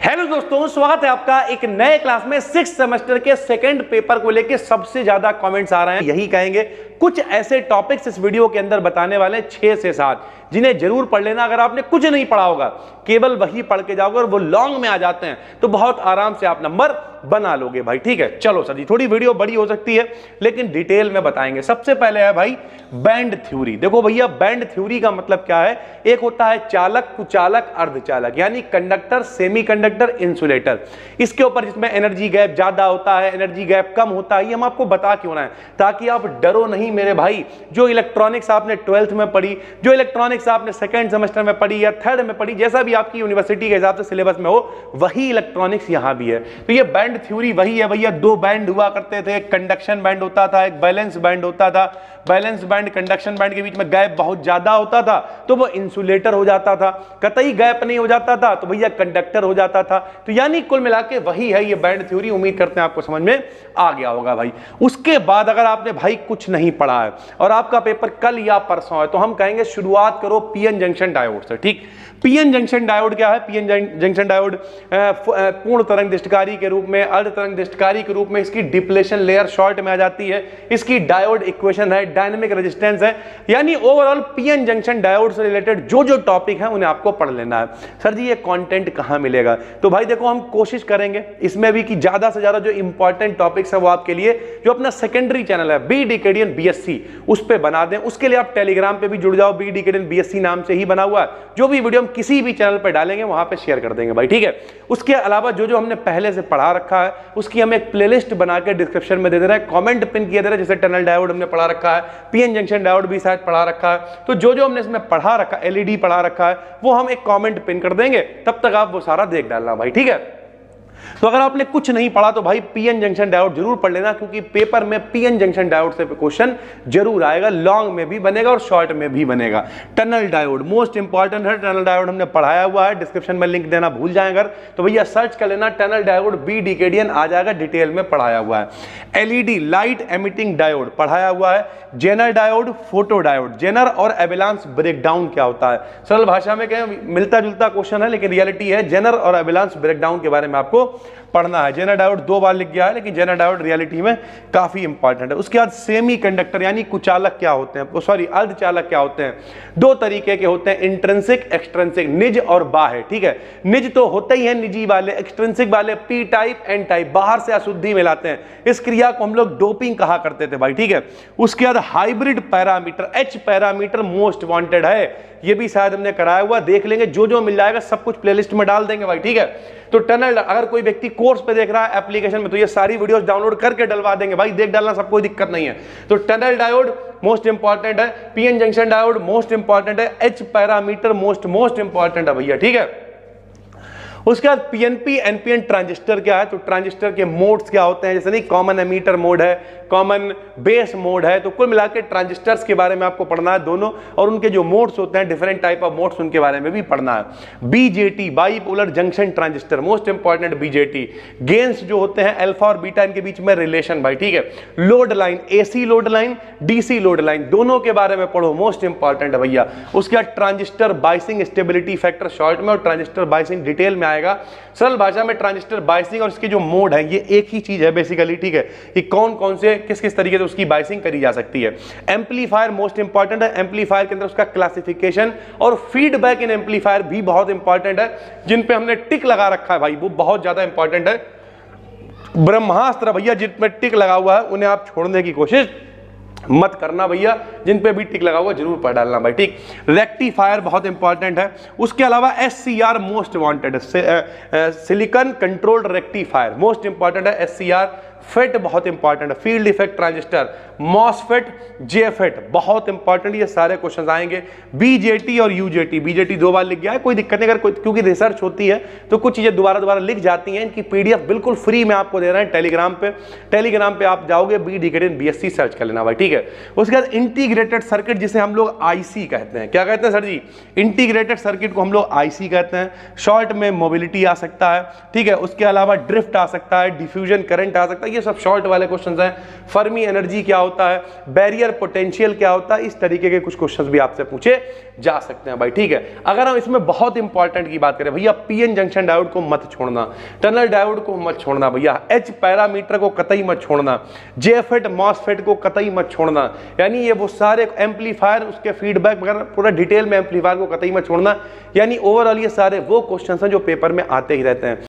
Hello दोस्तों, स्वागत है आपका एक नए क्लास में। 6th सेमेस्टर के सेकंड पेपर को लेके सबसे ज्यादा कमेंट्स आ रहे हैं। यही कहेंगे कुछ ऐसे टॉपिक्स इस वीडियो के अंदर बताने वाले 6 से 7 जिन्हें जरूर पढ़ लेना। अगर आपने कुछ नहीं पढ़ा होगा, केवल वही पढ़ के जाओगे और वो लॉन्ग में आ जाते हैं तो बहुत आराम से आप नंबर बना लोगे भाई। ठीक है, चलो सर जी, थोड़ी वीडियो बड़ी हो सकती है लेकिन डिटेल में बताएंगे। सबसे पहले है भाई बैंड थ्योरी। देखो भैया, बैंड थ्योरी का मतलब क्या है? एक होता है चालक, कुचालक, अर्धचालक, यानी कंडक्टर, सेमीकंडक्टर, इंसुलेटर। इसके ऊपर जिसमें एनर्जी गैप ज्यादा होता है, एनर्जी गैप कम होता है, ये हम आपको बता क्यों रहे हैं? ताकि आप डरो नहीं मेरे भाई। जो इलेक्ट्रॉनिक्स आपने 12th में पढ़ी, जो इलेक्ट्रॉनिक्स आपने सेकंड सेमेस्टर में पढ़ी या थर्ड में पढ़ी, जैसा भी आपकी यूनिवर्सिटी के हिसाब से सिलेबस में हो, वही इलेक्ट्रॉनिक्स यहां भी है। तो ये बैंड थ्योरी वही है भैया। 2 बैंड हुआ करते थे, एक कंडक्शन बैंड होता था, एक बैलेंस बैंड होता था। बैलेंस बैंड, कंडक्शन बैंड के बीच में गैप बहुत ज्यादा होता था तो वो इंसुलेटर हो जाता था। कतई गैप नहीं हो जाता था तो भैया कंडक्टर हो जाता था। तो यानी कुल मिला के वही है ये बैंड थ्योरी। उम्मीद करते हैं आपको समझ में आ गया होगा भाई। उसके बाद अगर आपने भाई कुछ नहीं पढ़ा है और आपका पेपर कल या परसों है तो हम कहेंगे शुरुआत करो पीएन जंक्शन डायोड से। ठीक, पीएन जंक्शन डायोड क्या है? पीएन जंक्शन डायोड पूर्ण तरंग दृष्टिकारी के रूप में, अर्ध तरंग दृष्टिकारी के रूप में इसकी डिप्लेशन लेयर शॉर्ट में आ जाती है। इसकी डायोड इक्वेशन है, डायनेमिक रेजिस्टेंस है। यानी ओवरऑल पीएन जंक्शन डायोड से रिलेटेड जो जो टॉपिक है उन्हें आपको पढ़ लेना है। सर जी ये कंटेंट कहां मिलेगा? तो भाई देखो, हम कोशिश करेंगे इसमें भी कि ज्यादा से ज्यादा जो इंपॉर्टेंट टॉपिक्स है वो आपके लिए जो अपना सेकेंडरी चैनल है बी डिकेडियन बीएससी उस पे बना दें। उसके लिए आप टेलीग्राम पे भी जुड़ जाओ, बी डिकेडियन बीएससी नाम से ही बना हुआ है। जो भी वीडियो हम किसी भी चैनल पे डालेंगे वहां पे शेयर कर देंगे भाई। ठीक है, उसके अलावा जो जो हमने पहले से पढ़ा रखा है उसकी हम एक प्लेलिस्ट बना के डिस्क्रिप्शन में दे दे रहे हैं, कमेंट पिन किए दे रहे हैं। जैसे टनल डायोड हमने पढ़ा रखा है, पीएन जंक्शन डायोड भी शायद पढ़ा रखा है। तो जो जो हमने इसमें पढ़ा रखा, एलईडी पढ़ा रखा है, वो हम एक कमेंट पिन कर देंगे। तब तक आप वो सारा देख डालना भाई। ठीक है, तो अगर आपने कुछ नहीं पढ़ा तो भाई पीएन जंक्शन डायोड जरूर पढ़ लेना, क्योंकि पेपर में पीएन जंक्शन डायोड से क्वेश्चन जरूर आएगा। लॉन्ग में भी बनेगा और शॉर्ट में भी बनेगा। टनल डायोड मोस्ट इंपॉर्टेंट है। टनल डायोड हमने पढ़ाया हुआ है, डिस्क्रिप्शन में लिंक देना भूल जाए अगर तो भैया सर्च कर लेना, टनल डायोड बी डिकेडियन आ जाएगा, डिटेल में पढ़ाया हुआ है। एलईडी लाइट एमिटिंग डायोड पढ़ाया हुआ है। Zener diode, photo diode. Zener और एविलांस ब्रेकडाउन क्या होता है? सरल भाषा में क्या, मिलता जुलता क्वेश्चन है लेकिन रियलिटी है। जेनर और एविलांस ब्रेकडाउन के बारे में आपको पढ़ना है। जेनर डायोड 2 बार लिख गया है लेकिन जेनर डायोड रियलिटी में काफी इंपॉर्टेंट है। उसके बाद सेमी कंडक्टर यानी कुचालक क्या होते हैं, सॉरी अर्धचालक क्या होते हैं? 2 तरीके के होते हैं, इंट्रिंसिक, एक्सट्रिंसिक, निज और बाह्य। ठीक है, निज तो होते ही हैं निजी वाले, एक्सट्रिंसिक वाले पी टाइप एन टाइप, बाहर से अशुद्धि मिलाते हैं। इस क्रिया को हम लोग डोपिंग कहा करते थे भाई। ठीक है, उसके बाद hybrid parameter, H parameter most wanted है, ये भी शायद हमने कराया हुआ, देख लेंगे। जो जो मिल जाएगा सब कुछ प्लेलिस्ट में डाल देंगे भाई। ठीक है, तो टनल, अगर कोई व्यक्ति कोर्स पे देख रहा है एप्लीकेशन में तो ये सारी वीडियोस डाउनलोड करके डलवा देंगे भाई, देख डालना, सब कोई दिक्कत नहीं है। तो टनल डायोड मोस्ट इंपॉर्टेंट है, PN junction diode most important है, एच पैरामीटर मोस्ट इंपॉर्टेंट है भैया। ठीक है, उसके बाद पीएनपी एनपीएन ट्रांजिस्टर क्या है? तो ट्रांजिस्टर के मोड्स क्या होते हैं? जैसे नहीं, कॉमन एमीटर मोड है, कॉमन बेस मोड है। तो कुल मिलाकर ट्रांजिस्टर्स के बारे में आपको पढ़ना है दोनों, और उनके जो मोड्स होते हैं, डिफरेंट टाइप ऑफ मोड्स, उनके बारे में भी पढ़ना है। BJT bipolar junction transistor most important. BJT gains जो होते हैं अल्फा और बीटा, इनके बीच में रिलेशन भाई। ठीक है, load line, AC load line, DC load line, दोनों के बारे में पढ़ो, मोस्ट इंपॉर्टेंट है भैया। उसके बाद transistor biasing stability factor short में, और ट्रांजिस्टर बाइसिंग डिटेल में आएगा। सरल भाषा में ट्रांजिस्टर बाइसिंग और इसके जो मोड है ये एक ही चीज है बेसिकली। ठीक है, कि कौन कौन से किस किस तरीके से उसकी बाइसिंग करी जा सकती है। एम्पलीफायर मोस्ट इंपॉर्टेंट है। एम्पलीफायर के अंदर उसका क्लासिफिकेशन और फीडबैक इन एम्पलीफायर भी बहुत इंपॉर्टेंट है, जिन पे हमने टिक लगा रखा है भाई, वो बहुत ज्यादा इंपॉर्टेंट है। ब्रह्मास्त्र भैया जिन पे टिक लगा हुआ है उन्हें आप छोड़ने की कोशिश मत करना भैया, जिन पे भी टिक लगा हुआ जरूर पढ़ डालना भाई। ठीक, रेक्टिफायर बहुत इंपॉर्टेंट है। उसके अलावा एससीआर मोस्ट वांटेड है, silicon controlled rectifier most important है। एससीआर फेट बहुत इंपॉर्टेंट है, field effect transistor, MOSFET, JFET बहुत इंपॉर्टेंट, ये सारे क्वेश्चन आएंगे। बीजेटी और यूजेटी, बीजेटी 2 बार लिख गया है, कोई दिक्कत नहीं। अगर क्योंकि रिसर्च होती है तो कुछ चीजें दोबारा लिख जाती हैं। इनकी पीडीएफ बिल्कुल फ्री में आपको दे रहे हैं टेलीग्राम पे। टेलीग्राम पे आप जाओगे, बी डिकेडियन बीएससी सर्च कर लेना भाई। ठीक है, उसके बाद इंटीग्रेटेड सर्किट जिसे हम लोग आईसी कहते हैं। क्या कहते हैं सर जी? इंटीग्रेटेड सर्किट को हम लोग आईसी कहते हैं। शॉर्ट में मोबिलिटी आ सकता है। ठीक है, उसके अलावा ड्रिफ्ट आ सकता है, डिफ्यूजन करंट आ सकता है, ये सब शॉर्ट वाले क्वेश्चन हैं। फर्मी एनर्जी क्या होता है, बैरियर पोटेंशियल क्या होता है, इस तरीके के कुछ क्वेश्चन भी आपसे पूछे जा सकते हैं भाई, ठीक है। अगर हम इसमें बहुत इंपॉर्टेंट की बात करें भैया, पीएन जंक्शन डायोड को मत छोड़ना, टनल डायोड को मत छोड़ना भैया, एच पैरामीटर को कतई मत छोड़ना, जेफेट मॉसफेट को कतई मत छोड़ना, यानी ये वो सारे एम्पलीफायर, उसके फीडबैक वगैरह पूरा डिटेल में एम्पलीफायर को कतई मत छोड़ना। यानी ओवरऑल ये सारे वो क्वेश्चंस हैं जो पेपर में आते ही रहते हैं।